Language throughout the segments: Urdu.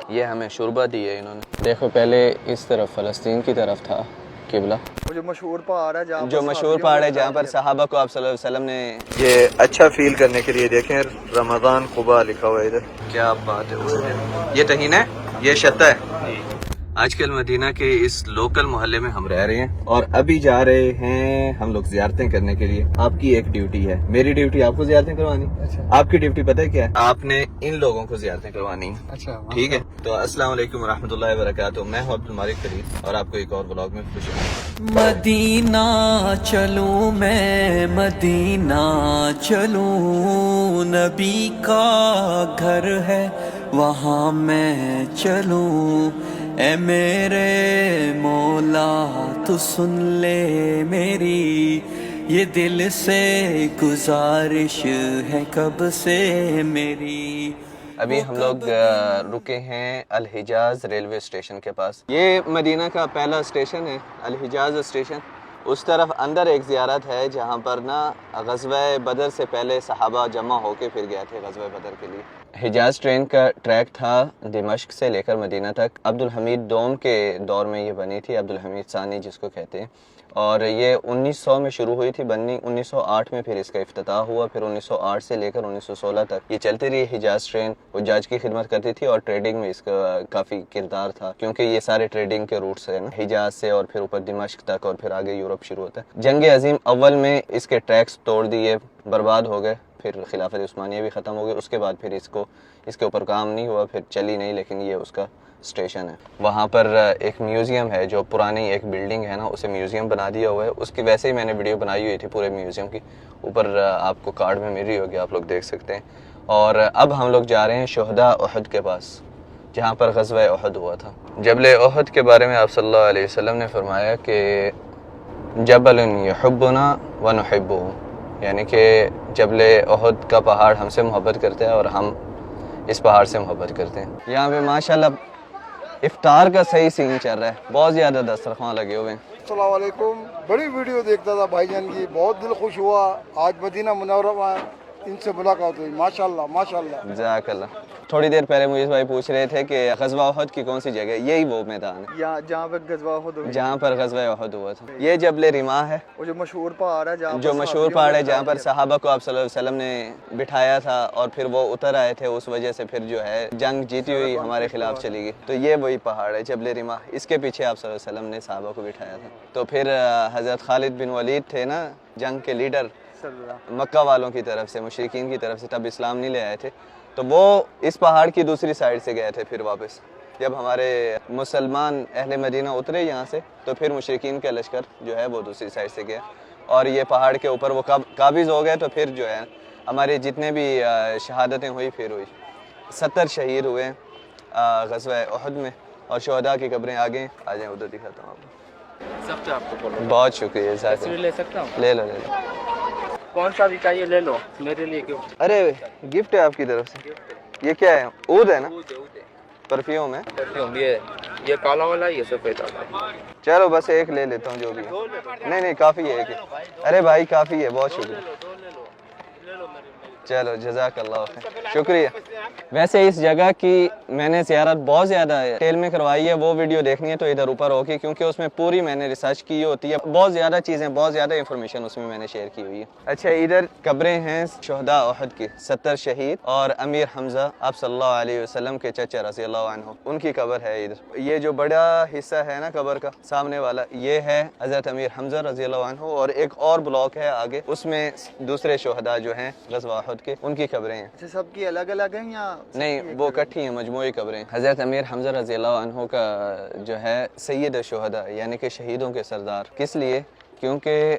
یہ ہمیں شوربہ دی ہے انہوں نے. دیکھو پہلے اس طرف فلسطین کی طرف تھا قبلہ، جو مشہور پہاڑ ہے جہاں پر صحابہ کو آپ صلی اللہ علیہ وسلم نے یہ اچھا فیل کرنے کے لیے دیکھیں رمضان قبا لکھا ہوا ہے ادھر. کیا بات ہے. یہ طحین ہے، یہ شتا ہے. آج کل مدینہ کے اس لوکل محلے میں ہم رہ رہے ہیں اور ابھی جا رہے ہیں ہم لوگ زیارتیں کرنے کے لیے. آپ کی ایک ڈیوٹی ہے، میری ڈیوٹی آپ کو زیارتیں کروانی. آپ کی ڈیوٹی پتہ ہے کیا ہے؟ آپ نے ان لوگوں کو زیارتیں کروانی. ٹھیک ہے. تو السلام علیکم ورحمۃ اللہ وبرکاتہ. میں ہوں عبد المالک خلیل اور آپ کو ایک اور بلاگ میں خوش آمدید. مدینہ چلوں میں مدینہ چلوں، نبی کا گھر ہے وہاں میں چلوں. اے میرے مولا تو سن لے میری، یہ دل سے گزارش ہے کب سے میری. ابھی ہم لوگ رکے ہیں الحجاز ریلوے اسٹیشن کے پاس. یہ مدینہ کا پہلا اسٹیشن ہے الحجاز اسٹیشن. اس طرف اندر ایک زیارت ہے جہاں پر نا غزوہ بدر سے پہلے صحابہ جمع ہو کے پھر گئے تھے غزوہ بدر کے لیے. حجاز ٹرین کا ٹریک تھا دمشق سے لے کر مدینہ تک. عبدالحمید دوم کے دور میں یہ بنی تھی، عبدالحمید ثانی جس کو کہتے ہیں. اور یہ 1900 میں شروع ہوئی تھی بننی، 1908 میں پھر اس کا افتتاح ہوا. پھر 1908 سے لے کر 1916 تک یہ چلتی رہی حجاز ٹرین. حجاج کی خدمت کرتی تھی اور ٹریڈنگ میں اس کا کافی کردار تھا کیونکہ یہ سارے ٹریڈنگ کے روٹس ہیں نا، حجاز سے اور پھر اوپر دمشق تک اور پھر آگے یورپ شروع ہوتا ہے. جنگ عظیم اول میں اس کے ٹریکس توڑ دیے، برباد ہو گئے. پھر خلافت عثمانیہ بھی ختم ہو گئی. اس کے بعد پھر اس کے اوپر کام نہیں ہوا، پھر چلی نہیں. لیکن یہ اس کا اسٹیشن ہے. وہاں پر ایک میوزیم ہے جو پرانی ایک بلڈنگ ہے نا، اسے میوزیم بنا دیا ہوا ہے. اس کی ویسے ہی میں نے ویڈیو بنائی ہوئی تھی پورے میوزیم کی. اوپر آپ کو کارڈ میں مل رہی ہوگی، آپ لوگ دیکھ سکتے ہیں. اور اب ہم لوگ جا رہے ہیں شہداء احد کے پاس جہاں پر غزوہ احد ہوا تھا. جبل احد کے بارے میں آپ صلی اللہ علیہ وسلم نے فرمایا کہ جبل یحبنا ونحبہ، یعنی کہ جبل احد کا پہاڑ ہم سے محبت کرتا ہے اور ہم اس پہاڑ سے محبت کرتے ہیں. یہاں پہ ماشاءاللہ افطار کا صحیح سین چل رہا ہے، بہت زیادہ دسترخوان لگے ہوئے ہیں. السلام علیکم. بڑی ویڈیو دیکھتا تھا بھائی جان کی، بہت دل خوش ہوا. آج مدینہ منورہ ان سے ملاقات ہوئی. ماشاءاللہ ماشاءاللہ. جزاک اللہ. تھوڑی دیر پہلے مجھے بھائی پوچھ رہے تھے کہ غزوہ احد کی کون سی جگہ ہے. یہی وہ میدان ہے جہاں پہ غزوہ احد ہوا، جہاں پر غزوہ احد ہوا تھا. یہ جبل ریماح ہے، وہ جو مشہور پہاڑ ہے جہاں پر صحابہ کو آپ صلی اللہ علیہ وسلم نے بٹھایا تھا اور پھر وہ اتر آئے تھے. اس وجہ سے پھر جو ہے جنگ جیتی ہوئی ہمارے خلاف چلی گئی. تو یہ وہی پہاڑ ہے جبل ریماح. اس کے پیچھے آپ صلی اللہ علیہ وسلم نے صحابہ کو بٹھایا تھا. تو پھر حضرت خالد بن ولید تھے نا جنگ کے لیڈر، مکہ والوں کی طرف سے، مشرکین کی طرف سے، تب اسلام نہیں لے آئے تھے. تو وہ اس پہاڑ کی دوسری سائڈ سے گئے تھے. پھر واپس جب ہمارے مسلمان اہل مدینہ اترے یہاں سے تو پھر مشرکین کا لشکر جو ہے وہ دوسری سائڈ سے گیا اور یہ پہاڑ کے اوپر وہ قابض ہو گئے. تو پھر جو ہے ہمارے جتنے بھی شہادتیں ہوئی پھر ہوئی. 70 شہید ہوئے غزوہ احد میں اور شہداء کی قبریں آگے. آ جائیں ادھر دکھاتا ہوں آپ کو. بہت شکریہ. لے سکتا ہوں؟ لے لو. کون سا بھی چاہیے لے لو، میرے لیے کیوں؟ ارے گفٹ ہے آپ کی طرف سے. یہ کیا ہے؟ عود ہے نا؟ پرفیوم ہے. پرفیوم یہ کالا والا، یہ سفید والا. چلو بس ایک لے لیتا ہوں جو بھی ہے. نہیں کافی ہے ایک. ارے بھائی کافی ہے، بہت شکریہ. چلو جزاک اللہ خیر، شکریہ. ویسے اس جگہ کی میں نے زیارت بہت زیادہ ڈیٹیل میں کروائی ہے. وہ ویڈیو دیکھنی ہے تو ادھر اوپر ہوگی کیونکہ اس میں پوری میں نے ریسرچ کی ہوتی ہے. بہت زیادہ چیزیں، بہت زیادہ انفارمیشن اس میں نے شیئر کی ہوئی ہے. اچھا ادھر قبریں ہیں شہداء احد کی، 70 شہید اور امیر حمزہ آپ صلی اللہ علیہ وسلم کے چچا رضی اللہ عنہ، ان کی قبر ہے ادھر. یہ جو بڑا حصہ ہے نا قبر کا سامنے والا، یہ ہے حضرت امیر حمزہ رضی اللہ عنہ. اور ایک اور بلاک ہے آگے، اس میں دوسرے شہداء جو ہیں غزوہ احد کے، ان کی قبریں ہیں. سب کی الگ الگ ہیں یا نہیں، وہ اکٹھی ہیں، مجموعی قبریں. حضرت امیر حمزہ رضی اللہ عنہ کا جو ہے سید الشہداء یعنی کہ شہیدوں کے سردار. کس لیے؟ کیونکہ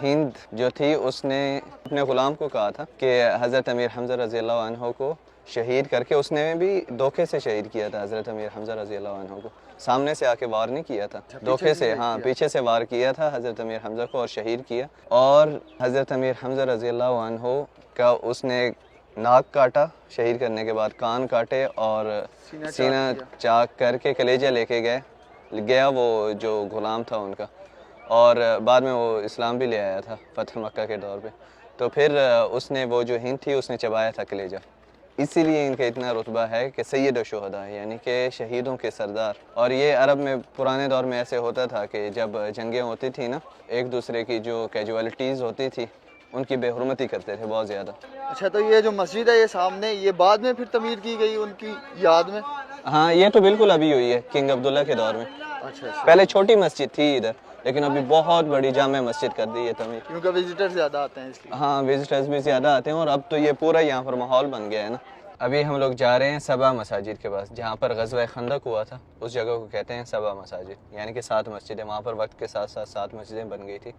ہند جو تھی اس نے اپنے غلام کو کہا تھا کہ حضرت امیر حمزہ رضی اللہ عنہ کو شہید کر کے، اس نے بھی دھوکے سے شہید کیا تھا حضرت امیر حمزہ رضی اللہ عنہ کو. سامنے سے آ کے وار نہیں کیا تھا، دھوکے سے، ہاں پیچھے سے وار کیا تھا حضرت امیر حمزہ کو اور شہید کیا. اور حضرت امیر حمزہ رضی اللہ عنہ کا اس نے ناک کاٹا شہید کرنے کے بعد، کان کاٹے اور سینہ چاک کر کے کلیجہ لے کے گیا وہ جو غلام تھا ان کا. اور بعد میں وہ اسلام بھی لے آیا تھا فتح مکہ کے دور پہ. تو پھر اس نے وہ جو ہند تھی اس نے چبایا تھا کلیجہ. اسی لیے ان کا اتنا رتبہ ہے کہ سید الشہداء یعنی کہ شہیدوں کے سردار. اور یہ عرب میں پرانے دور میں ایسے ہوتا تھا کہ جب جنگیں ہوتی تھیں نا ایک دوسرے کی جو کیجوالٹیز ہوتی تھی ان کی بے حرمتی کرتے تھے بہت زیادہ. اچھا تو یہ جو مسجد ہے یہ سامنے یہ بعد میں پھر تعمیر کی گئی ان کی یاد میں؟ ہاں یہ تو بالکل ابھی ہوئی ہے کنگ عبداللہ کے دور میں. اچھا پہلے چھوٹی مسجد تھی ادھر لیکن ابھی بہت بڑی جامع مسجد کر دی ہے تعمیر. کیونکہ وزٹر زیادہ آتے ہیں اس لیے. ہاں وزٹرز بھی زیادہ آتے ہیں اور اب تو یہ پورا یہاں پر ماحول بن گیا ہے نا. ابھی ہم لوگ جا رہے ہیں سبا مساجد کے پاس جہاں پر غزوہ خندق ہوا تھا. اس جگہ کو کہتے ہیں سبا مساجد یعنی کہ 7 مسجدیں. وہاں پر وقت کے ساتھ ساتھ 7 مسجدیں بن گئی تھی.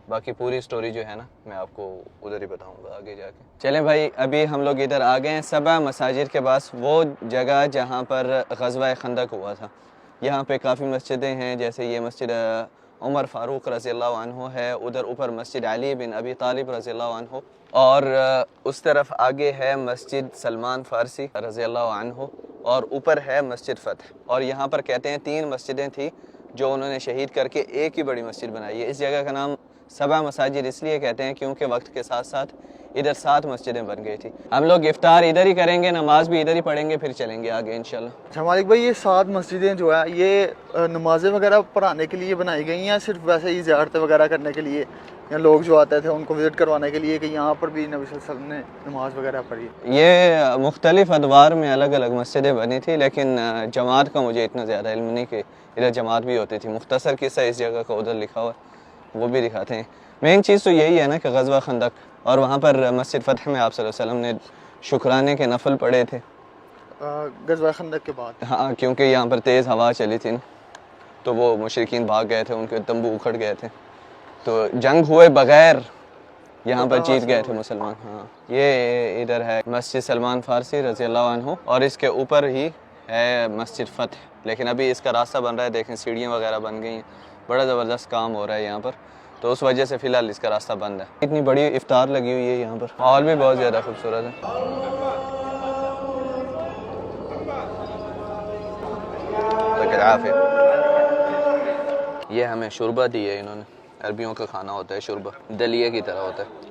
باقی پوری سٹوری جو ہے نا میں آپ کو ادھر ہی بتاؤں گا آگے جا کے. چلیں بھائی ابھی ہم لوگ ادھر آ گئے ہیں سبا مساجد کے پاس, وہ جگہ جہاں پر غزوہ خندق ہوا تھا. یہاں پہ کافی مسجدیں ہیں جیسے یہ مسجد عمر فاروق رضی اللہ عنہ ہے, ادھر اوپر مسجد علی بن ابی طالب رضی اللہ عنہ, اور اس طرف آگے ہے مسجد سلمان فارسی رضی اللہ عنہ, اور اوپر ہے مسجد فتح. اور یہاں پر کہتے ہیں 3 مسجدیں تھیں جو انہوں نے شہید کر کے ایک ہی بڑی مسجد بنائی ہے. اس جگہ کا نام سبا مساجد اس لیے کہتے ہیں کیونکہ وقت کے ساتھ ساتھ ادھر 7 مسجدیں بن گئی تھی. ہم لوگ افطار ادھر ہی کریں گے, نماز بھی ادھر ہی پڑھیں گے, پھر چلیں گے آگے انشاءاللہ. اچھا مالک بھائی یہ 7 مسجدیں جو ہے یہ نمازیں وغیرہ پڑھانے کے لیے بنائی گئی ہیں صرف ویسے ہی زیارتیں وغیرہ کرنے کے لیے, یا لوگ جو آتے تھے ان کو وزٹ کروانے کے لیے کہ یہاں پر بھی نبی صلی اللہ علیہ وسلم نے نماز وغیرہ پڑھی؟ یہ مختلف ادوار میں الگ الگ مسجدیں بنی تھی لیکن جماعت کا مجھے اتنا زیادہ علم نہیں کہ ادھر جماعت بھی ہوتی تھی. مختصر قصہ اس جگہ کا ادھر لکھا ہوا ہے وہ بھی دکھاتے ہیں. مین چیز تو یہی ہے نا کہ غزوہ خندق, اور وہاں پر مسجد فتح میں آپ صلی اللہ علیہ وسلم نے شکرانے کے نفل پڑھے تھے غزوہ خندق کے بعد. ہاں کیونکہ یہاں پر تیز ہوا چلی تھی نا تو وہ مشرکین بھاگ گئے تھے, ان کے تمبو اکھڑ گئے تھے, تو جنگ ہوئے بغیر یہاں پر جیت گئے تھے مسلمان. ہاں یہ ادھر ہے مسجد سلمان فارسی رضی اللہ عنہ, اور اس کے اوپر ہی ہے مسجد فتح. لیکن ابھی اس کا راستہ بن رہا ہے, دیکھیں سیڑھیاں وغیرہ بن گئی ہیں, بڑا زبردست کام ہو رہا ہے یہاں پر, تو اس وجہ سے فی الحال اس کا راستہ بند ہے. اتنی بڑی افطار لگی ہوئی ہے یہاں پر, ماحول بھی بہت زیادہ خوبصورت ہے. یہ ہمیں شوربہ دی ہے انہوں نے, عربیوں کا کھانا ہوتا ہے شوربہ, دلیے کی طرح ہوتا ہے.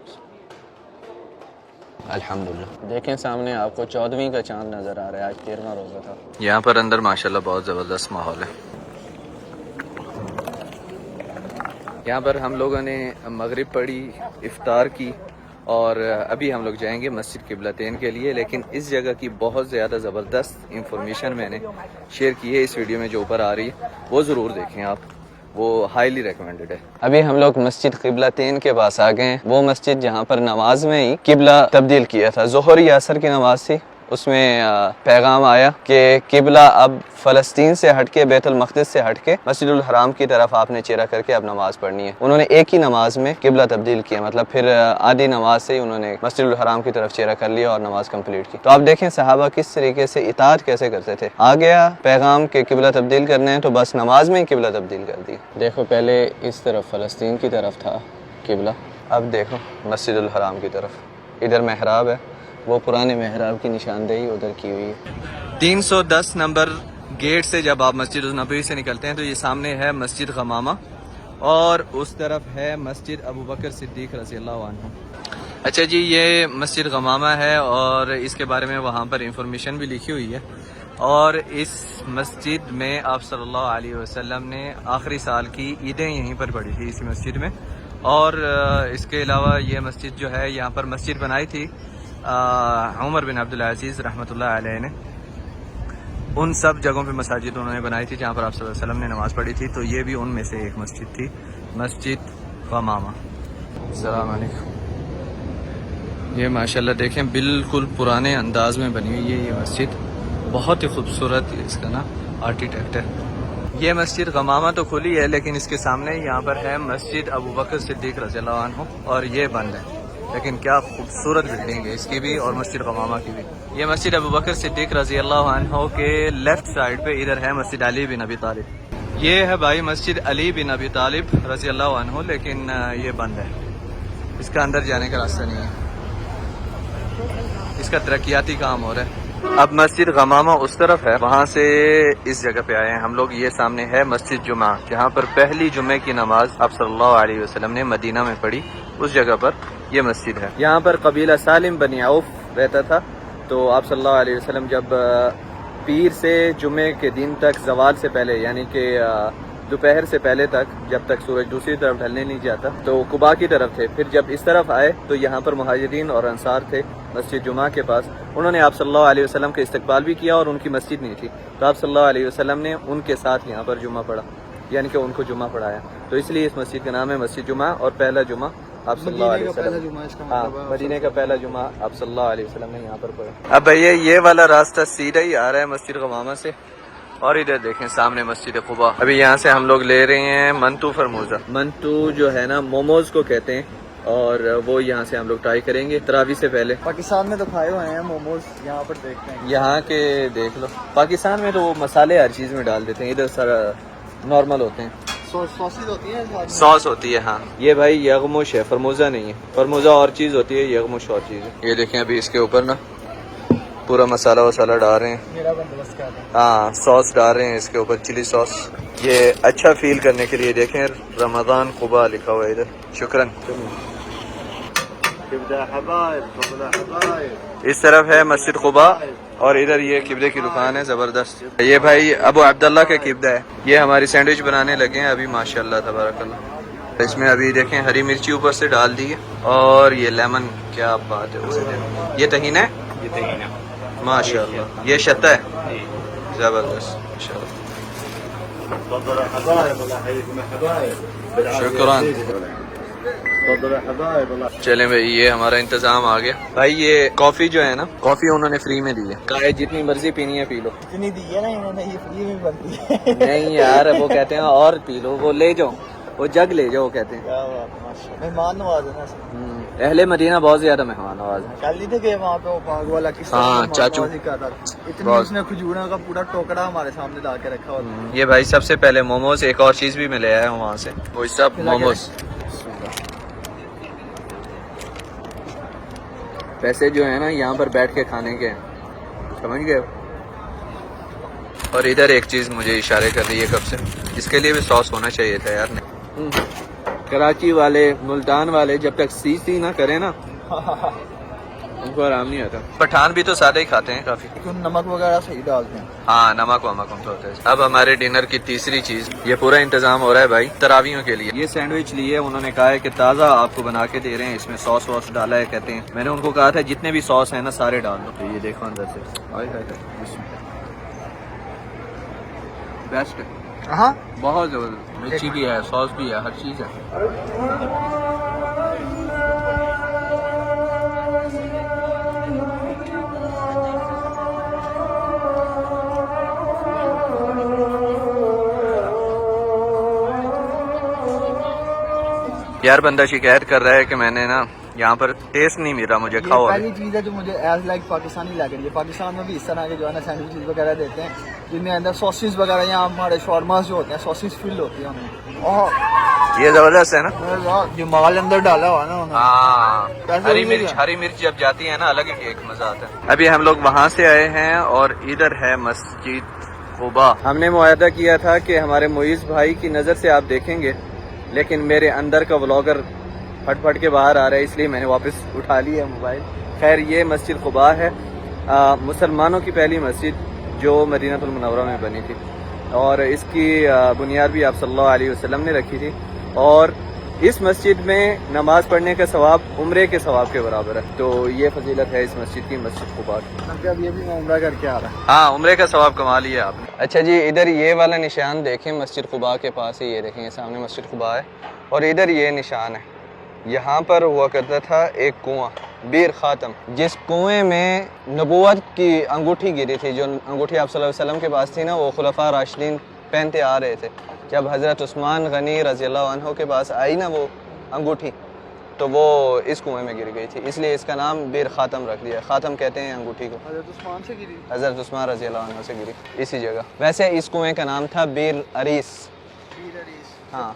الحمدللہ. دیکھیں سامنے آپ کو 14ویں کا چاند نظر آ رہا ہے, آج 13واں روزہ تھا. یہاں پر اندر ماشاءاللہ بہت زبردست ماحول ہے. یہاں پر ہم لوگوں نے مغرب پڑھی, افطار کی, اور ابھی ہم لوگ جائیں گے مسجد قبلتین کے لیے. لیکن اس جگہ کی بہت زیادہ زبردست انفارمیشن میں نے شیئر کی ہے اس ویڈیو میں جو اوپر آ رہی ہے, وہ ضرور دیکھیں آپ, وہ ہائیلی ریکمینڈڈ ہے. ابھی ہم لوگ مسجد قبلتین کے پاس آ گئے ہیں, وہ مسجد جہاں پر نماز میں ہی قبلہ تبدیل کیا تھا. ظہر یا عصر کی نماز تھی, اس میں پیغام آیا کہ قبلہ اب فلسطین سے ہٹ کے, بیت المقدس سے ہٹ کے مسجد الحرام کی طرف آپ نے چہرہ کر کے اب نماز پڑھنی ہے. انہوں نے ایک ہی نماز میں قبلہ تبدیل کیا, مطلب پھر آدھی نماز سے ہی انہوں نے مسجد الحرام کی طرف چہرہ کر لیا اور نماز کمپلیٹ کی. تو آپ دیکھیں صحابہ کس طریقے سے اطاعت کیسے کرتے تھے. آ گیا پیغام کہ قبلہ تبدیل کرنے ہیں تو بس نماز میں ہی قبلہ تبدیل کر دی. دیکھو پہلے اس طرف فلسطین کی طرف تھا قبلہ, اب دیکھو مسجد الحرام کی طرف. ادھر محراب ہے, وہ پرانے محراب کی نشاندہی ادھر کی ہوئی ہے. 310 نمبر گیٹ سے جب آپ مسجد النبوی سے نکلتے ہیں تو یہ سامنے ہے مسجد غمامہ, اور اس طرف ہے مسجد ابو بکر صدیق رضی اللہ عنہ. اچھا جی, یہ مسجد غمامہ ہے اور اس کے بارے میں وہاں پر انفارمیشن بھی لکھی ہوئی ہے. اور اس مسجد میں آپ صلی اللہ علیہ وسلم نے آخری سال کی عیدیں یہیں پر پڑھی تھی اسی مسجد میں. اور اس کے علاوہ یہ مسجد جو ہے, یہاں پر مسجد بنائی تھی عمر بن عبدالعزیز رحمۃ اللہ علیہ نے. ان سب جگہوں پہ مساجد انہوں نے بنائی تھی جہاں پر آپ صلی اللہ علیہ وسلم نے نماز پڑھی تھی, تو یہ بھی ان میں سے ایک مسجد تھی, مسجد غمامہ. السلام علیکم. یہ ماشاءاللہ دیکھیں بالکل پرانے انداز میں بنی ہوئی ہے یہ مسجد, بہت ہی خوبصورت اس کا نا آرکیٹیکٹ ہے. یہ مسجد غمامہ تو کھلی ہے لیکن اس کے سامنے یہاں پر ہے مسجد ابو بکر صدیق رضی اللہ عنہ, اور یہ بند ہے. لیکن کیا خوبصورت بلڈنگ ہے اس کی بھی اور مسجد غمامہ کی بھی. یہ مسجد ابو بکر صدیق رضی اللہ عنہ کے لیفٹ سائڈ پہ ادھر ہے مسجد علی بن ابی طالب. یہ ہے بھائی مسجد علی بن ابی طالب رضی اللہ عنہ, لیکن یہ بند ہے, اس کا اندر جانے کا راستہ نہیں ہے, اس کا ترقیاتی کام ہو رہا ہے. اب مسجد غمامہ اس طرف ہے, وہاں سے اس جگہ پہ آئے ہیں ہم لوگ. یہ سامنے ہے مسجد جمعہ, جہاں پر پہلی جمعے کی نماز آپ صلی اللہ علیہ وسلم نے مدینہ میں پڑھی, اس جگہ پر یہ مسجد ہے. یہاں پر قبیلہ سالم بنی عوف رہتا تھا, تو آپ صلی اللہ علیہ وسلم جب پیر سے جمعے کے دن تک زوال سے پہلے یعنی کہ دوپہر سے پہلے تک جب تک سورج دوسری طرف ڈھلنے نہیں جاتا تو قباء کی طرف تھے. پھر جب اس طرف آئے تو یہاں پر مہاجرین اور انصار تھے مسجد جمعہ کے پاس. انہوں نے آپ صلی اللہ علیہ وسلم کا استقبال بھی کیا اور ان کی مسجد نہیں تھی تو آپ صلی اللہ علیہ وسلم نے ان کے ساتھ یہاں پر جمعہ پڑھا یعنی کہ ان کو جمعہ پڑھایا. تو اس لیے اس مسجد کا نام ہے مسجد جمعہ اور پہلا جمعہ آپ صلی اللہ علیہ وسلم مدینے کا پہلا جمعہ آپ صلی اللہ علیہ وسلم نے یہاں پر پڑھا. اب بھیا یہ والا راستہ سیدھا ہی آ رہا ہے مسجد غمامہ سے اور ادھر دیکھیں سامنے مسجد قباء. ابھی یہاں سے ہم لوگ لے رہے ہیں منتو فرموزہ. منتو جو ہے نا موموز کو کہتے ہیں اور وہ یہاں سے ہم لوگ ٹرائی کریں گے تراوی سے پہلے. پاکستان میں تو کھائے ہوئے ہیں موموز, یہاں پر دیکھتے ہیں یہاں کے دیکھ لو. پاکستان میں تو وہ مسالے ہر چیز میں ڈال دیتے ہیں, ادھر سارا نارمل ہوتے ہیں. سوسز ہوتی ہے, سوس ہوتی ہے. ہاں یہ بھائی یغموش ہے, فرموزہ نہیں ہے. فرموزہ اور چیز ہوتی ہے, یغموش اور چیز ہے. یہ دیکھیں ابھی اس کے اوپر نا پورا مسالہ وسالہ ڈال رہے ہیں. میرا بندوبست کر دیں. ہاں سوس ڈال رہے ہیں اس کے اوپر, چلی سوس. یہ اچھا فیل کرنے کے لیے دیکھیں رمضان قباء لکھا ہوا ہے ادھر. شکراً. اس طرف ہے مسجد قباء اور ادھر یہ کبدے کی دکان ہے زبردست. یہ بھائی ابو عبداللہ کا کبدہ ہے. یہ ہماری سینڈوچ بنانے لگے ہیں ابھی ماشاءاللہ تبارک اللہ. اس میں ابھی دیکھیں ہری مرچی اوپر سے ڈال دی ہے اور یہ لیمن, کیا بات ہے اسے. یہ طحینہ ہے, یہ طحینہ ماشاءاللہ. یہ شطہ ہے, زبردست شکراً. چلیں بھائی یہ ہمارا انتظام آ گیا. بھائی یہ کافی جو ہے نا, کافی انہوں نے فری میں دی ہے. کہا ہے جتنی مرضی پینی ہے پی لو. اتنی دی ہے نا انہوں نے, یہ فری میں بنتی ہے. نہیں یار وہ کہتے ہیں اور پی لو, وہ لے جاؤ, وہ جگ لے جاؤ کہتے ہیں. کیا بات ہے, ماشاءاللہ. مہمان نواز ہے نا سب. اہل مدینہ بہت زیادہ مہمان نواز ہے. کل نہیں تھے کہ وہاں پہ وہ پاک والا کس ہاں, چاچو. اتنی اس نے کھجوروں کا پورا ٹوکرا ہمارے سامنے لا کے رکھا ہوتا. یہ بھائی سب سے پہلے موموز, ایک اور چیز بھی میں لے آیا ہوں وہاں سے, وہ سب موموز. پیسے جو ہے نا یہاں پر بیٹھ کے کھانے کے, سمجھ گئے. اور ادھر ایک چیز مجھے اشارے کر رہی ہے کب سے, اس کے لیے بھی سوس ہونا چاہیے تھا یار. نہیں کراچی والے ملتان والے جب تک سی نہ کریں نا ان کو آرام نہیں آتا. پٹھان بھی تو سادہ ہی کھاتے ہیں کافی, نمک وغیرہ صحیح ڈالتے ہیں. ہاں نمک ومک تو ہوتا ہے. اب ہمارے ڈنر کی تیسری چیز, یہ پورا انتظام ہو رہا ہے بھائی تراویوں کے لیے. یہ سینڈوچ لیے, انہوں نے کہا ہے کہ تازہ آپ کو بنا کے دے رہے ہیں, اس میں سوس ووس ڈالا ہے کہتے ہیں. میں نے ان کو کہا تھا جتنے بھی سوس ہیں نا سارے ڈال دو. یہ دیکھو اندر سے بیسٹ ہے. ہاں بہت زبردست, مرچی بھی ہے, سوس بھی ہے, ہر چیز ہے. یار بندہ شکایت کر رہا ہے کہ میں نے نا یہاں پر ٹیسٹ نہیں مل رہا مجھے. کھاؤ. پہلی چیز ہے جو مجھے ایز لائک پاکستانی لگ رہی ہے. پاکستان میں بھی اس طرح کے جو ہے نا سینڈوچز وغیرہ دیتے ہیں جن میں اندر سوسز وغیرہ, یہاں ہمارے شورماز جو ہوتے ہیں سوسز فل ہوتی ہیں ان میں. یہ زبردست ہے نا, جو مال اندر ڈالا ہوا نا. ہاں ہری مرچ جب جاتی ہے نا الگ ہی ایک مزہ آتا ہے. ابھی ہم لوگ وہاں سے آئے ہیں اور ادھر ہے مسجد قباء. ہم نے معاہدہ کیا تھا کہ ہمارے معیز بھائی کی نظر سے آپ دیکھیں گے, لیکن میرے اندر کا ولاگر پھٹ پھٹ کے باہر آ رہا ہے, اس لیے میں نے واپس اٹھا لیا موبائل. خیر یہ مسجد قباء ہے, مسلمانوں کی پہلی مسجد جو مدینہ المنورہ میں بنی تھی اور اس کی بنیاد بھی آپ صلی اللہ علیہ وسلم نے رکھی تھی. اور اس مسجد میں نماز پڑھنے کا ثواب عمرے کے ثواب کے برابر ہے. تو یہ فضیلت ہے اس مسجد کی, مسجد قباء کی. اب یہ بھی میں عمرہ کر کے آ رہا ہے. ہاں عمرے کا ثواب کما لیا آپ نے. اچھا جی ادھر یہ والا نشان دیکھیں مسجد قباء کے پاس ہی, یہ دیکھیں یہ سامنے مسجد قباء ہے اور ادھر یہ نشان ہے. یہاں پر ہوا کرتا تھا ایک کنواں, بیر خاتم, جس کنویں میں نبوت کی انگوٹھی گری تھی. جو انگوٹھی آپ صلی اللہ علیہ وسلم کے پاس تھی نا, وہ خلفاء راشدین پہنتے آ رہے تھے. جب حضرت عثمان غنی رضی اللہ عنہ کے پاس آئی نا وہ انگوٹھی, تو وہ اس کنویں میں گر گئی تھی, اس لیے اس کا نام بیر خاتم رکھ دیا. خاتم کہتے ہیں انگوٹھی کو. حضرت عثمان سے گری, حضرت عثمان رضی اللہ عنہ سے گری اسی جگہ. ویسے اس کنویں کا نام تھا بیر عریس. ہاں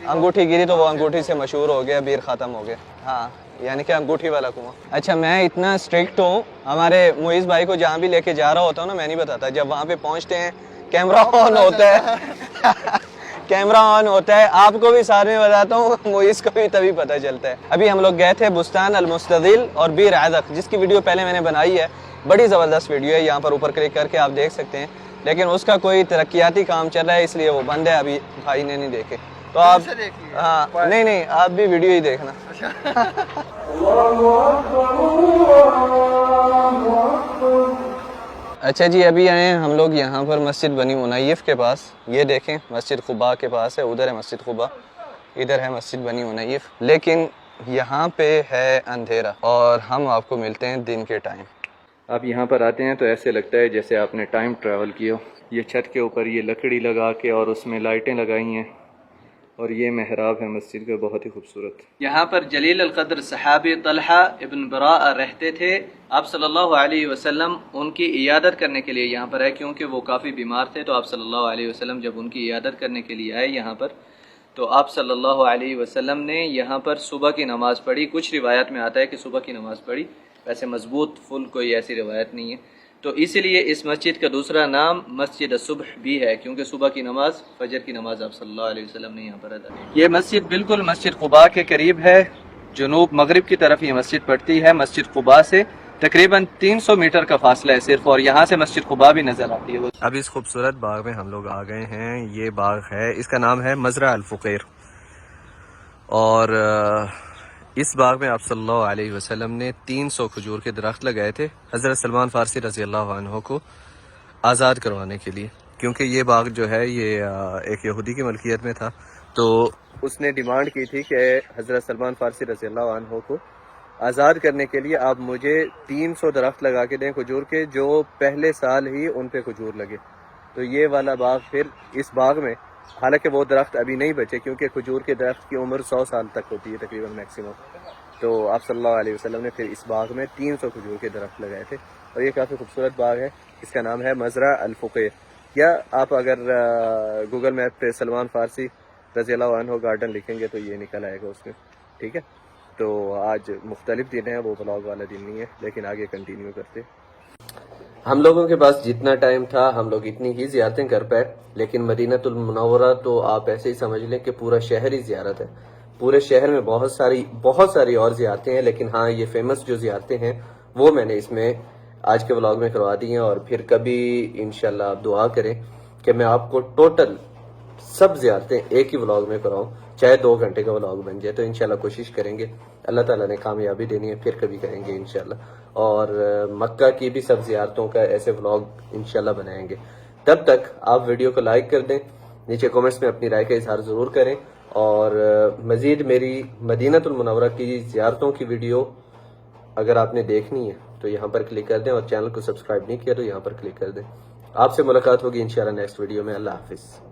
انگوٹھی گری تو وہ انگوٹھی سے مشہور ہو گیا, بیر خاتم ہو گیا. ہاں یعنی کہ انگوٹھی والا کنواں. اچھا میں اتنا اسٹرکٹ ہوں, ہمارے معیز بھائی کو جہاں بھی لے کے جا رہا ہوتا ہوں نا میں نہیں بتاتا. جب وہاں پہ پہنچتے ہیں کیمرہ آن ہوتا ہے کیمرہ آن ہوتا ہے. آپ کو بھی ساتھ میں بتاتا ہوں, معیز کو بھی تبھی پتہ چلتا ہے. ابھی ہم لوگ گئے تھے بستان المستدل اور بیر عدق, جس کی ویڈیو پہلے میں نے بنائی ہے. بڑی زبردست ویڈیو ہے, یہاں پر اوپر کلک کر کے آپ دیکھ سکتے ہیں, لیکن اس کا کوئی ترقیاتی کام چل رہا ہے اس لیے وہ بند ہے, ابھی بھائی نے نہیں دیکھے. تو آپ ہاں نہیں آپ بھی ویڈیو ہی دیکھنا. اچھا جی, ابھی آئے ہیں ہم لوگ یہاں پر مسجد بنی عنیف کے پاس. یہ دیکھیں مسجد قباء کے پاس ہے, ادھر ہے مسجد قباء, ادھر ہے مسجد بنی عنیف. لیکن یہاں پہ ہے اندھیرا اور ہم آپ کو ملتے ہیں دن کے ٹائم. آپ یہاں پر آتے ہیں تو ایسے لگتا ہے جیسے آپ نے ٹائم ٹریول کیا ہو. یہ چھت کے اوپر یہ لکڑی لگا کے اور اس میں لائٹیں لگائی ہیں, اور یہ محراب ہے مسجد کا, بہت ہی خوبصورت. یہاں پر جلیل القدر صحابی طلحہ ابن براء رہتے تھے. آپ صلی اللہ علیہ وسلم ان کی عیادت کرنے کے لیے یہاں پر آئے, کیونکہ وہ کافی بیمار تھے. تو آپ صلی اللہ علیہ وسلم جب ان کی عیادت کرنے کے لیے آئے یہاں پر, تو آپ صلی اللہ علیہ وسلم نے یہاں پر صبح کی نماز پڑھی. کچھ روایت میں آتا ہے کہ صبح کی نماز پڑھی, ویسے مضبوط فل کوئی ایسی روایت نہیں ہے. تو اسی لیے اس مسجد کا دوسرا نام مسجد الصبح بھی ہے, کیونکہ صبح کی نماز, فجر کی نماز آپ صلی اللہ علیہ وسلم نے یہاں پر ادا کی. یہ مسجد بالکل مسجد قباء کے قریب ہے, جنوب مغرب کی طرف یہ مسجد پڑتی ہے. مسجد قباء سے تقریباً 300 میٹر کا فاصلہ ہے صرف, اور یہاں سے مسجد قباء بھی نظر آتی ہے. اب اس خوبصورت باغ میں ہم لوگ آ گئے ہیں. یہ باغ ہے, اس کا نام ہے مزرعہ الفقیر, اور اس باغ میں آپ صلی اللہ علیہ وسلم نے 300 کھجور کے درخت لگائے تھے حضرت سلمان فارسی رضی اللہ عنہ کو آزاد کروانے کے لیے. کیونکہ یہ باغ جو ہے یہ ایک یہودی کی ملکیت میں تھا, تو اس نے ڈیمانڈ کی تھی کہ حضرت سلمان فارسی رضی اللہ عنہ کو آزاد کرنے کے لیے آپ مجھے 300 درخت لگا کے دیں کھجور کے, جو پہلے سال ہی ان پہ کھجور لگے. تو یہ والا باغ پھر اس باغ میں, حالانکہ وہ درخت ابھی نہیں بچے کیونکہ کھجور کے درخت کی عمر 100 سال تک ہوتی ہے تقریباً میکسیمم. تو آپ صلی اللہ علیہ وسلم نے پھر اس باغ میں 300 کھجور کے درخت لگائے تھے, اور یہ کافی خوبصورت باغ ہے. اس کا نام ہے مزرعہ الفقیر, یا آپ اگر گوگل میپ پہ سلمان فارسی رضی اللہ عنہ گارڈن لکھیں گے تو یہ نکل آئے گا اس میں. ٹھیک ہے, تو آج مختلف دن ہیں, وہ بلاگ والا دن نہیں ہے, لیکن آگے کنٹینیو کرتے. ہم لوگوں کے پاس جتنا ٹائم تھا ہم لوگ اتنی ہی زیارتیں کر پائے, لیکن مدینہ المنورہ تو آپ ایسے ہی سمجھ لیں کہ پورا شہر ہی زیارت ہے. پورے شہر میں بہت ساری اور زیارتیں ہیں, لیکن ہاں یہ فیمس جو زیارتیں ہیں وہ میں نے اس میں آج کے ولاگ میں کروا دی ہیں. اور پھر کبھی انشاءاللہ آپ دعا کریں کہ میں آپ کو ٹوٹل سب زیارتیں ایک ہی ولاگ میں کراؤں, چاہے 2 گھنٹے کا ولاگ بن جائے. تو انشاءاللہ کوشش کریں گے, اللہ تعالیٰ نے کامیابی دینی ہے, پھر کبھی کریں گے انشاءاللہ. اور مکہ کی بھی سب زیارتوں کا ایسے ولاگ انشاءاللہ بنائیں گے. تب تک آپ ویڈیو کو لائک کر دیں, نیچے کومنٹس میں اپنی رائے کا اظہار ضرور کریں, اور مزید میری مدینہ المنورہ کی زیارتوں کی ویڈیو اگر آپ نے دیکھنی ہے تو یہاں پر کلک کر دیں, اور چینل کو سبسکرائب نہیں کیا تو یہاں پر کلک کر دیں. آپ سے ملاقات ہوگی انشاءاللہ نیکسٹ ویڈیو میں. اللہ حافظ.